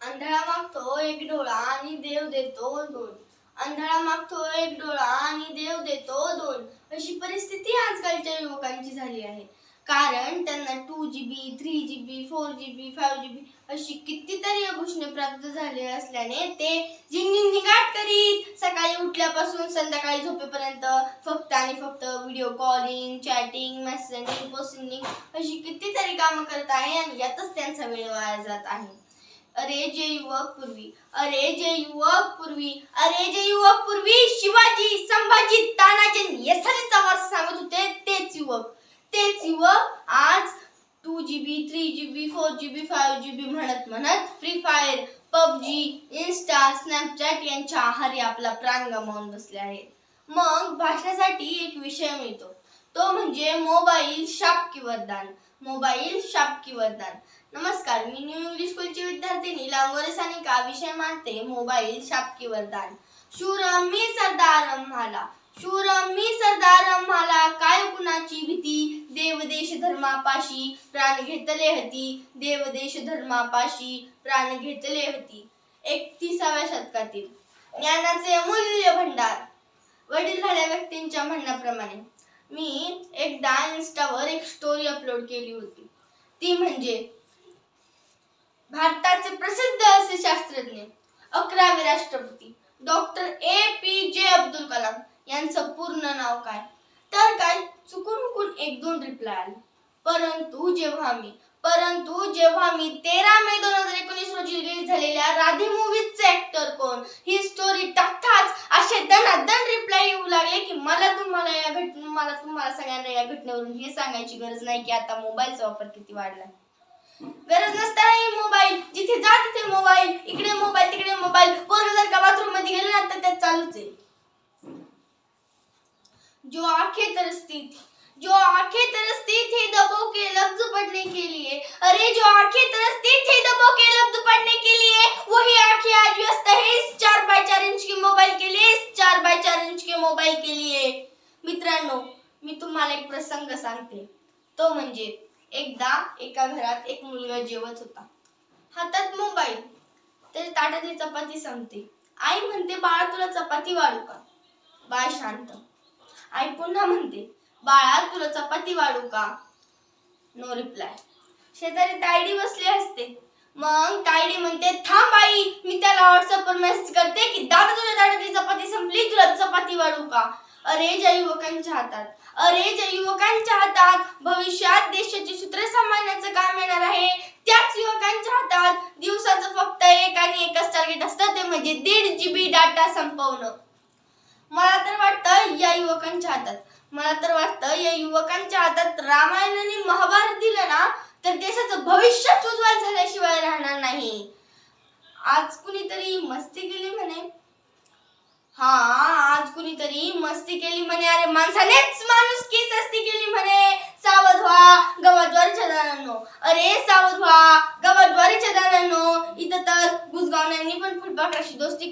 आंधळा मागतो एक डोळा आणि देव देतो दोन. आंधळा मागतो एक डोळा आणि देव देतो दोन. अशी परिस्थिती आजकालच्या युवकांची झाली आहे. कारण त्यांना 2GB, 3GB, 4GB, 5GB अशी कितीतरी आभूषणे प्राप्त झाले असल्याने ते झिंगाट करीत सकाळी उठल्यापासून संध्याकाळी झोपेपर्यंत फक्त आणि फक्त video calling, chatting, messaging, posting अशी कितीतरी कामं करत आहे आणि यातच त्यांचा वेळ वाया जात आहे. अरे जे युवक पूर्वी, अरे जे युवक पूर्वी, अरे जे युवक पूर्वी शिवाजी, संभाजी, तानाजी येसारीचा वारसा सांगत होते, तेच युवक आज 2GB, 3GB, 4GB, 5GB म्हणत free fire, PUBG, Insta, Snapchat यांच्या आहारी आपला प्राण गमावून बसले आहेत. मग भाषणासाठी एक विषय मिळतो, तो म्हणजे मोबाईल शाप की वरदान. मोबाईल शाप की वरदान. नमस्कार, मी न्यू इंग्लिश स्कूलची विद्यार्थिनी लांगोरे सानिका विषय मांडते मोबाईल शाप की वरदान. शूर मी सरदार म्हाला, शूर मी सरदार म्हाला, काय कुणाची भीती, देव देश धर्मापाशी प्राण घेतले हती, देव देश धर्मापाशी प्राण घेतले हती. 31व्या शतकातील ज्ञानाचे अमूल्य भंडार. वडीलधाऱ्या व्यक्तींच्या म्हणण्याप्रमाणे मी एकदा इन्स्टावर एक स्टोरी अपलोड केली होती. ती म्हणजे भारताचे प्रसिद्ध असे शास्त्रज्ञ 11वे राष्ट्रपती डॉक्टर APJ अब्दुल कलाम यांचं पूर्ण नाव काय? तर काय चुकून 1-2 रिप्लाय आले. परंतु जेव्हा मी 13 मे 2019 रोजी रिलीज झालेल्या राधे मूवीजचे ऍक्टर कोण ही स्टोरी टाकताच असे दणादण रिप्लाय येऊ लागले की मला तुम्हाला सगळ्यांना या घटनेवरून हे सांगायची गरज नाही की आता मोबाईलचा वापर किती वाढला. गरज नसतानाही मोबाईल, जिथे जा तिथे मोबाईल, इकडे मोबाईल तिकडे मोबाईल. पोरग जर का बाथरूम मध्ये गेले ना तर त्यात चालूच आहे. जो आंखें तरसती थी दबो के लफ्ज पढ़ने के लिए, अरे जो आंखें तरसती थी दबो के लफ्ज पढ़ने के लिए, वही आंखें आज व्यस्त है इस 4x4 इंच के मोबाइल के लिए, इस 4x4 इंच के मोबाइल के लिए. मित्रांनो, मी तुम्हाला एक प्रसंग सांगते. तो म्हणजे एकदा एका घरात एक मुलगा जेवत होता. हातात मोबाईल. त्याच्या ताटातली चपाती संपते. आई म्हणते, बाळा तुला चपाती वाढू का? बाळ शांत. आई पुन्हा म्हणते, बाळा तुला चपाती वाढू का? No reply. शेजारी तायडी बसली असते. मग तायडी म्हणते, थांब आई, मी त्याला व्हॉट्सअपवर मेसेज करते की दादा तुझ्या ताटातली चपाती संपली, तुला चपाती वाढू का? अरे ज्या युवकांच्या हातात भविष्यात देशाची सूत्रे सांभाळण्याचं काम येणार आहे, त्याच युवकांच्या हातात दिवसाचं फक्त एकच टार्गेट असतं, ते म्हणजे 1.5 GB डाटा संपवणं. मला तर वाटतं या युवकांच्या हातात रामायण आणि महाभारत दिलं ना तर देशाचं भविष्यच उज्ज्वल झाल्याशिवाय राहणार नाही. आज कुणीतरी मस्ती केली म्हणे, अरे माणसानेच माणुसकी सस्ती केली म्हणे. सावध व्हा गवाज्वारीच्या दारांनो, अरे सावध व्हा गवाज्वारीच्या दारांनो. इथं तर बुजगावण्यांनी पण फुलपाखराशी दोस्ती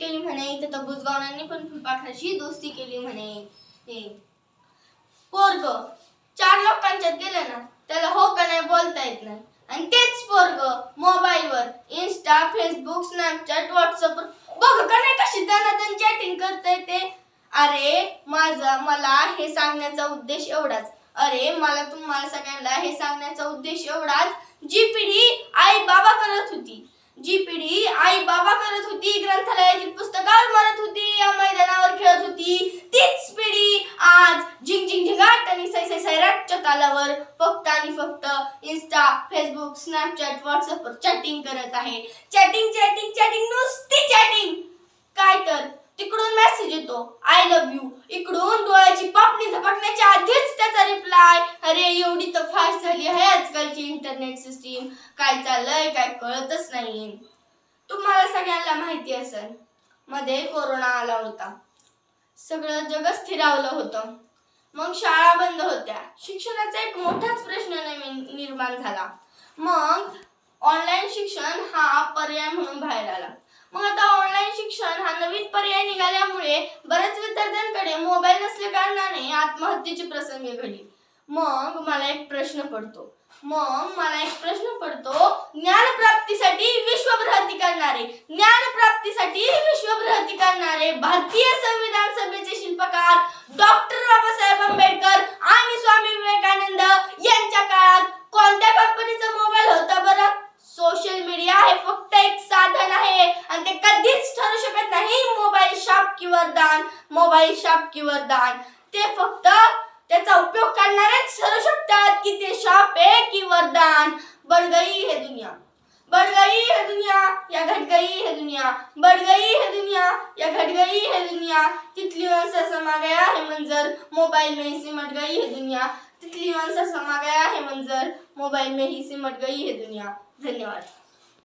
केली म्हणे. पोरग 4 लोकांच्यात गेलं ना त्याला हो का नाही बोलता येत नाही, आणि तेच पोरग मोबाईलवर इन्स्टा, फेसबुक, स्नॅपचॅट, व्हॉट्सअपवर बघ का नाही कशी दणादण चॅटिंग करतंय ते. अरे मला हे सांगण्याचा उद्देश एवढाच, तुम्हाला सगळ्यांना हे सांगण्याचा उद्देश एवढाच, जी पिढी आई बाबा करत होती, ग्रंथालयातील पुस्तकावर मारत होती, या मैदानावर खेळत होती, तीच पिढी आज झिंगाट आणि सैराटच्या तालावर फक्त आणि फक्त इन्स्टा, फेसबुक, स्नॅपचॅट, व्हॉट्सअपवर चॅटिंग करत आहे. चॅटिंग नुसती चॅटिंग. काय तर तिकडून मेसेज येतो आय लव्ह यू, इकडून डोळ्याची पापणी झपकण्याच्या आधीच त्याचा रिप्लाय. अरे एवढी तर फास्ट झाली आहे आजकालची इंटरनेट सिस्टीम, काय चाललंय काय कळतच नाहीये. तुम्हाला सगळ्यांना माहिती असेल, मध्ये कोरोना आला होता, सगळं जग स्थिरावलं होतं. मग शाळा बंद होत्या, शिक्षणाचा एक मोठाच प्रश्न निर्माण झाला. मग ऑनलाईन शिक्षण हा पर्याय म्हणून बाहेर आला. मग आता ऑनलाईन शिक्षण हा नवीन पर्याय निघाल्यामुळे बऱ्याच विद्यार्थ्यांकडे मोबाईल नसल्या कारणाने आत्महत्येचे प्रसंग घडले. मग मला एक प्रश्न पडतो, ज्ञान प्राप्तीसाठी विश्वभ्रांती करणारे ज्ञान प्राप्तीसाठी विश्वभ्रती करणारे भारतीय संविधान सभेचे शिल्पकार डॉक्टर बाबासाहेब आंबेडकर आणि स्वामी विवेकानंद यांच्या काळात कोणत्या कंपनीचा मोबाईल होता बरं? सोशल मीडिया हे फक्त एक साधन आहे आणि ते कधीच ठरू शकत नाही मोबाईल शाप की वरदान. मोबाईल शाप की वरदान. ते फक्त त्याचा उपयोग करणारेच ठरू शकतात की ते शाप आहे की वरदान. बढ़ गई है दुनिया, बढ़ गई है दुनिया, या घट गई है दुनिया. बढ़ गई है दुनिया, या घट गई है दुनिया. तितलियों से समा गया है मंजर, मोबाइल में ही सिमट गई है दुनिया. तितलियों से समा गया है मंजर, मोबाइल में ही सिमट गई है दुनिया. धन्यवाद.